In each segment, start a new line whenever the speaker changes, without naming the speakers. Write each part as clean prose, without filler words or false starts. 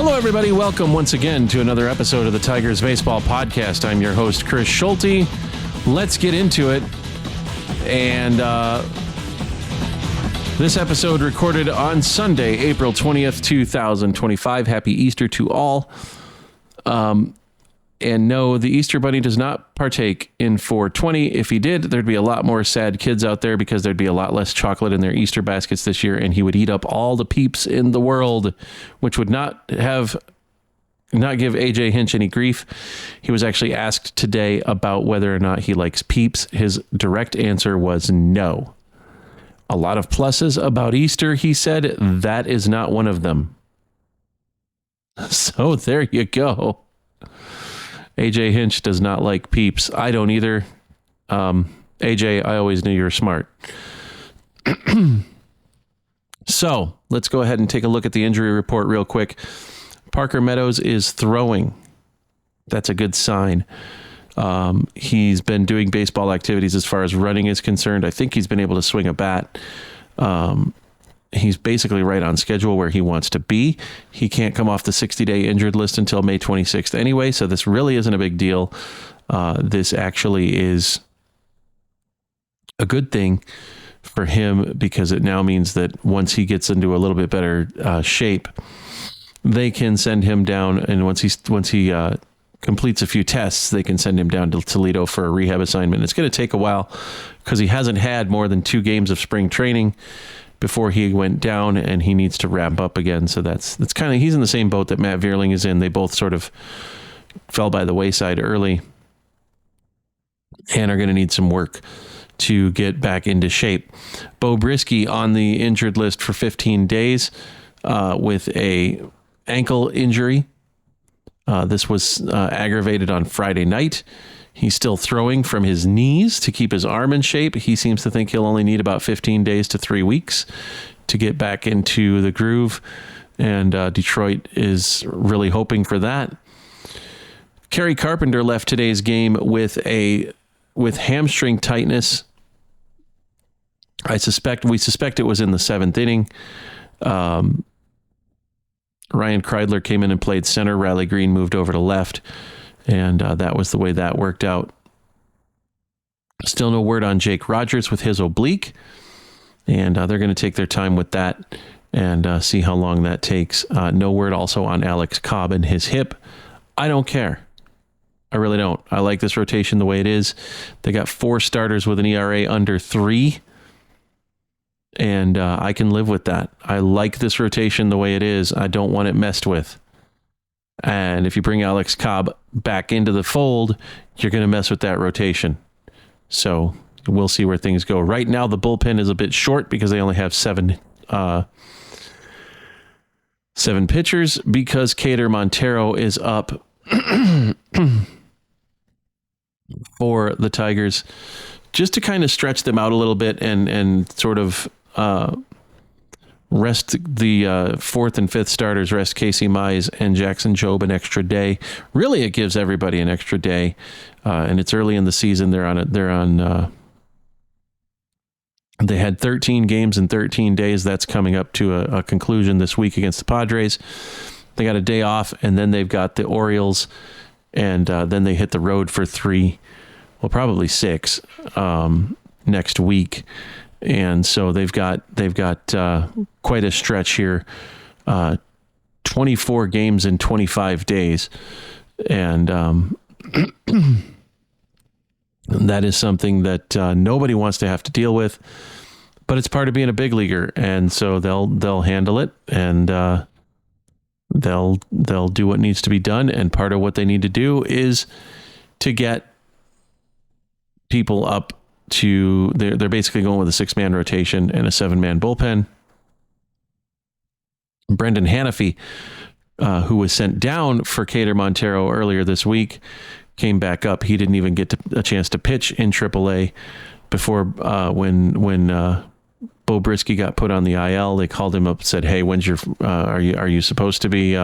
Hello, everybody. Welcome once again to another episode of the Tigers Baseball Podcast. I'm your host, Chris Schulte. Let's get into it. And this episode recorded on Sunday, April 20th, 2025. Happy Easter to all. And no, the Easter Bunny does not partake in 420. If he did, there'd be a lot more sad kids out there because there'd be a lot less chocolate in their Easter baskets this year, and he would eat up all the Peeps in the world, which would not give AJ Hinch any grief. He was actually asked today about whether or not he likes Peeps. His direct answer was no. A lot of pluses about Easter, he said. That is not one of them. So there you go. AJ Hinch does not like Peeps. I don't either. AJ, I always knew you were smart. So let's go ahead and take a look at the injury report real quick. Parker Meadows is throwing. That's a good sign. He's been doing baseball activities as far as running is concerned. I think he's been able to swing a bat. He's basically right on schedule where he wants to be. He can't come off the 60-day injured list until May 26th anyway, so this really isn't a big deal. This actually is a good thing for him because it now means that once he gets into a little bit better shape, they can send him down, and once he completes a few tests, they can send him down to Toledo for a rehab assignment. It's going to take a while because he hasn't had more than 2 games of spring training before he went down, and he needs to ramp up again. So that's kind of, he's in the same boat that Matt Vierling is in. They both sort of fell by the wayside early and are going to need some work to get back into shape. Bo Brisky on the injured list for 15 days with a ankle injury. This was aggravated on Friday night. He's still throwing from his knees to keep his arm in shape. He seems to think he'll only need about 15 days to 3 weeks to get back into the groove. And Detroit is really hoping for that. Kerry Carpenter left today's game with hamstring tightness. We suspect it was in the 7th inning. Ryan Kreidler came in and played center. Riley Green moved over to left. And that was the way that worked out. Still no word on Jake Rogers with his oblique. And they're going to take their time with that and see how long that takes. No word also on Alex Cobb and his hip. I don't care. I really don't. I like this rotation the way it is. They got 4 starters with an ERA under 3. And I can live with that. I like this rotation the way it is. I don't want it messed with. And if you bring Alex Cobb back into the fold, you're going to mess with that rotation. So we'll see where things go. Right now, the bullpen is a bit short because they only have 7 pitchers because Kader Montero is up for the Tigers just to kind of stretch them out a little bit and sort of rest the 4th and 5th starters, rest Casey Mize and Jackson Jobe an extra day. Really, it gives everybody an extra day, and it's early in the season. They had 13 games in 13 days. That's coming up to a conclusion this week against the Padres. They got a day off, and then they've got the Orioles, and then they hit the road for 3, well, probably 6 next week. And so they've got quite a stretch here, 24 games in 25 days. And that is something that nobody wants to have to deal with, but it's part of being a big leaguer. And so they'll handle it, and they'll do what needs to be done. And part of what they need to do is to get people up to, they're basically going with a 6-man rotation and a 7-man bullpen. Brendan Hanafy, who was sent down for Kader Montero earlier this week, came back up. He didn't even get a chance to pitch in AAA before when Bo Brisky got put on the IL. They called him up and said, "Hey, when's your are you supposed to be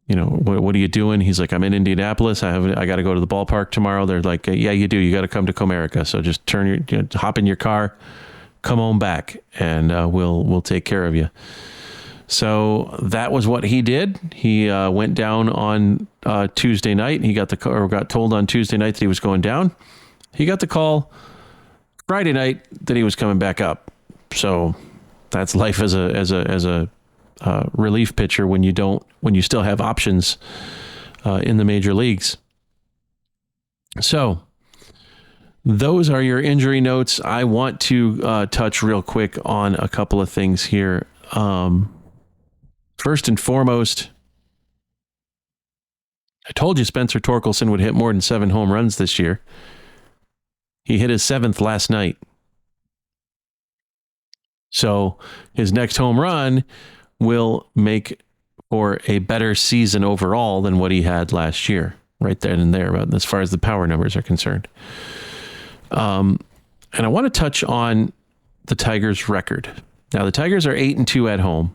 what are you doing?" He's like, "I'm in Indianapolis. I got to go to the ballpark tomorrow." They're like, "Yeah, you do. You got to come to Comerica. So just hop in your car, come on back, and we'll take care of you." So that was what he did. He went down on Tuesday night. He got told on Tuesday night that he was going down. He got the call Friday night that he was coming back up. So that's life as a relief pitcher when you still have options in the major leagues. So those are your injury notes. I want to touch real quick on a couple of things here. First and foremost, I told you Spencer Torkelson would hit more than 7 home runs this year. He hit his 7th last night. So his next home run will make for a better season overall than what he had last year, right then and there, as far as the power numbers are concerned. And I want to touch on the Tigers' record. Now, the Tigers are 8-2 at home.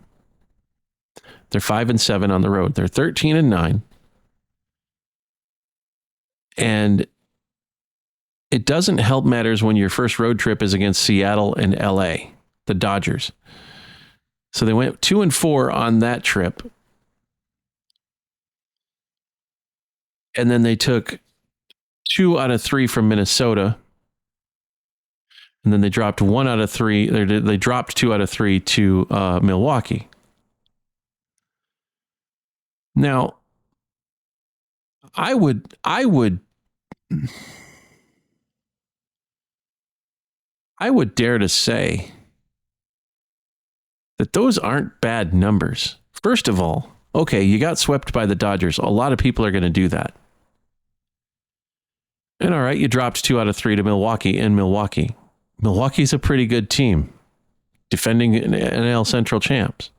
They're 5-7 on the road. They're 13-9. And it doesn't help matters when your first road trip is against Seattle and LA, the Dodgers. So they went 2-4 on that trip. And then they took 2 out of 3 from Minnesota. And then they dropped 1 out of 3. They dropped 2 out of 3 to Milwaukee. Now, I would dare to say that those aren't bad numbers. First of all, okay, you got swept by the Dodgers. A lot of people are going to do that. And all right, you dropped 2 out of 3 to Milwaukee in Milwaukee. Milwaukee's a pretty good team, defending NL Central champs.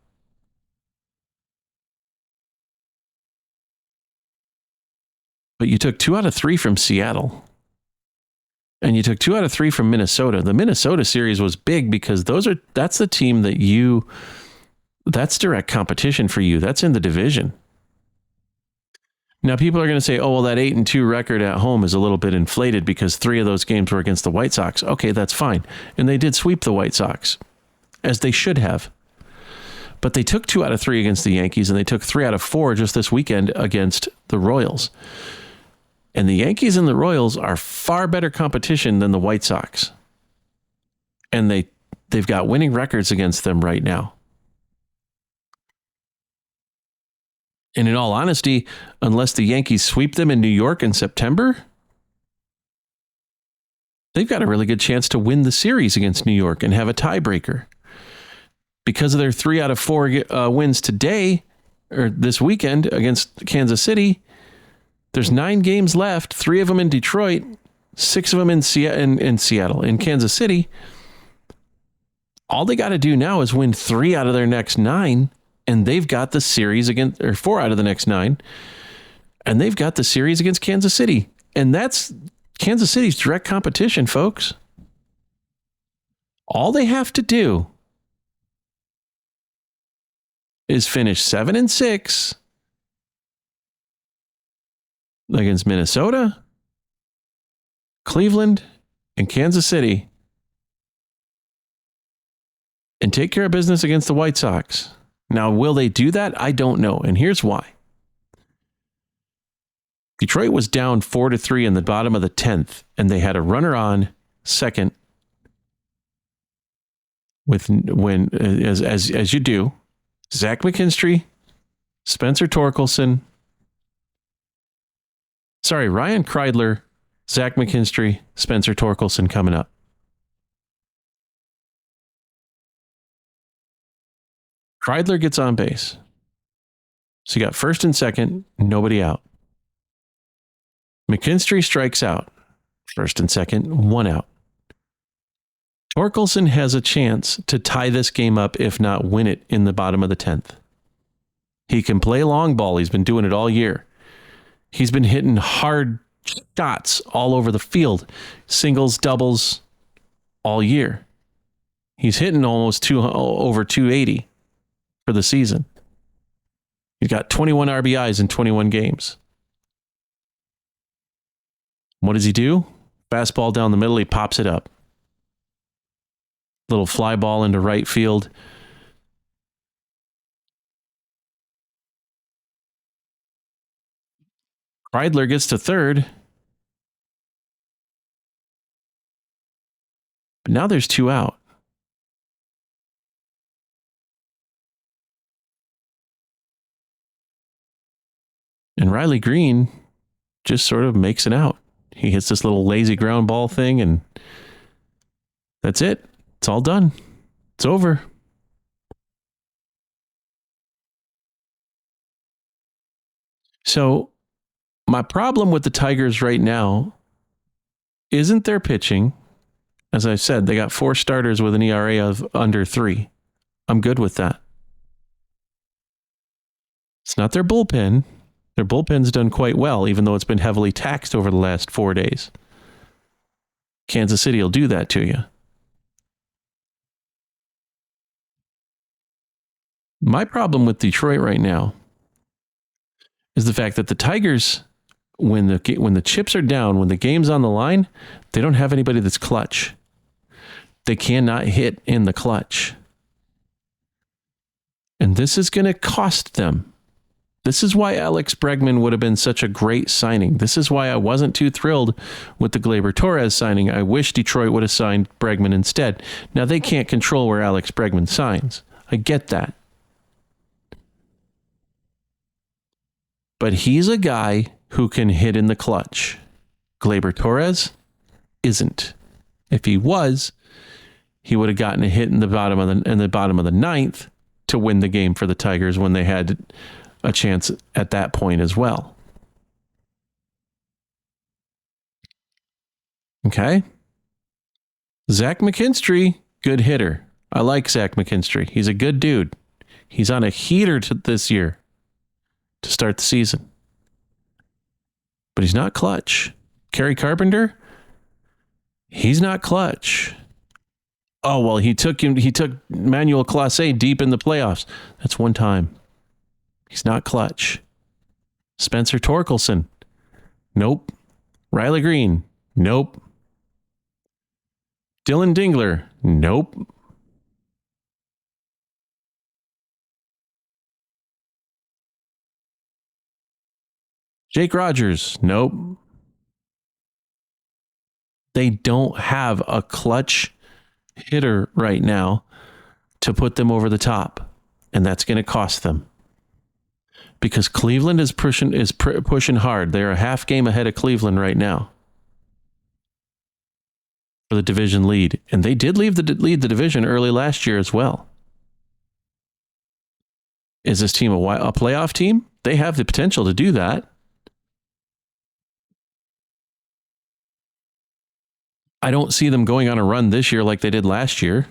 But you took 2 out of 3 from Seattle. And you took 2 out of 3 from Minnesota. The Minnesota series was big because that's the team that's direct competition for you. That's in the division. Now, people are going to say, oh, well, that 8-2 record at home is a little bit inflated because 3 of those games were against the White Sox. Okay, that's fine. And they did sweep the White Sox, as they should have. But they took 2 out of 3 against the Yankees, and they took 3 out of 4 just this weekend against the Royals. And the Yankees and the Royals are far better competition than the White Sox. And they've got winning records against them right now. And in all honesty, unless the Yankees sweep them in New York in September, they've got a really good chance to win the series against New York and have a tiebreaker. Because of their 3 out of 4 wins today, or this weekend against Kansas City, there's 9 games left, 3 of them in Detroit, 6 of them in Seattle, in Kansas City. All they got to do now is win 3 out of their next 9, and they've got the series against, or 4 out of the next 9, and they've got the series against Kansas City. And that's Kansas City's direct competition, folks. All they have to do is finish 7-6 against Minnesota, Cleveland, and Kansas City, and take care of business against the White Sox. Now, will they do that? I don't know, and here's why. Detroit was down 4-3 in the bottom of the 10th, and they had a runner on second as you do, Zach McKinstry, Spencer Torkelson, Ryan Kreidler, Zach McKinstry, Spencer Torkelson coming up. Kreidler gets on base. So you got first and second, nobody out. McKinstry strikes out. First and second, 1 out. Torkelson has a chance to tie this game up, if not win it, in the bottom of the 10th. He can play long ball. He's been doing it all year. He's been hitting hard shots all over the field, singles, doubles, all year. He's hitting almost over 280 for the season. He's got 21 RBIs in 21 games. What does he do? Fastball down the middle, he pops it up. Little fly ball into right field. Kreidler gets to third. But now there's 2 out. And Riley Green just sort of makes it out. He hits this little lazy ground ball thing, and that's it. It's all done. It's over. So my problem with the Tigers right now isn't their pitching. As I said, they got 4 starters with an ERA of under 3. I'm good with that. It's not their bullpen. Their bullpen's done quite well, even though it's been heavily taxed over the last 4 days. Kansas City will do that to you. My problem with Detroit right now is the fact that the Tigers, when the chips are down, when the game's on the line, they don't have anybody that's clutch. They cannot hit in the clutch. And this is going to cost them. This is why Alex Bregman would have been such a great signing. This is why I wasn't too thrilled with the Gleyber Torres signing. I wish Detroit would have signed Bregman instead. Now, they can't control where Alex Bregman signs. I get that. But he's a guy who can hit in the clutch. Gleyber Torres isn't. If he was, he would have gotten a hit in the bottom of the ninth to win the game for the Tigers when they had a chance at that point as well. Okay. Zach McKinstry, good hitter. I like Zach McKinstry. He's a good dude. He's on a heater this year to start the season. But he's not clutch. Kerry Carpenter, he's not clutch. Oh, well, he took Manuel Clase deep in the playoffs. That's one time. He's not clutch. Spencer Torkelson. Nope. Riley Green. Nope. Dylan Dingler. Nope. Jake Rogers. Nope. They don't have a clutch hitter right now to put them over the top, and that's going to cost them. Because Cleveland is pushing hard. They're a half game ahead of Cleveland right now for the division lead. And they did lead the division early last year as well. Is this team a playoff team? They have the potential to do that. I don't see them going on a run this year like they did last year.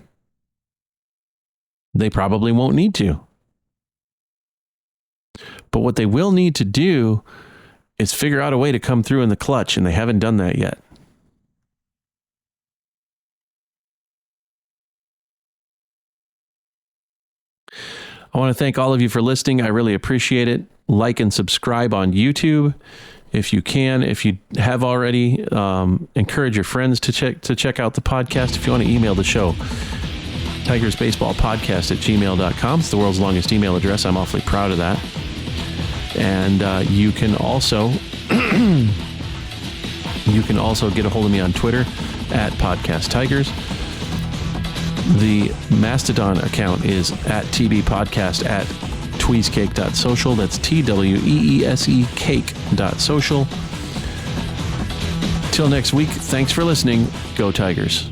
They probably won't need to. But what they will need to do is figure out a way to come through in the clutch, and they haven't done that yet. I want to thank all of you for listening. I really appreciate it. Like and subscribe on YouTube if you can. If you have already, encourage your friends to check out the podcast. If you want to email the show, tigersbaseballpodcast@gmail.com. It's the world's longest email address. I'm awfully proud of that. And you can also get a hold of me on Twitter @PodcastTigers. The Mastodon account is @TBPodcast @tweesecake.social. That's TWEESE cake.social. Till next week, thanks for listening. Go Tigers.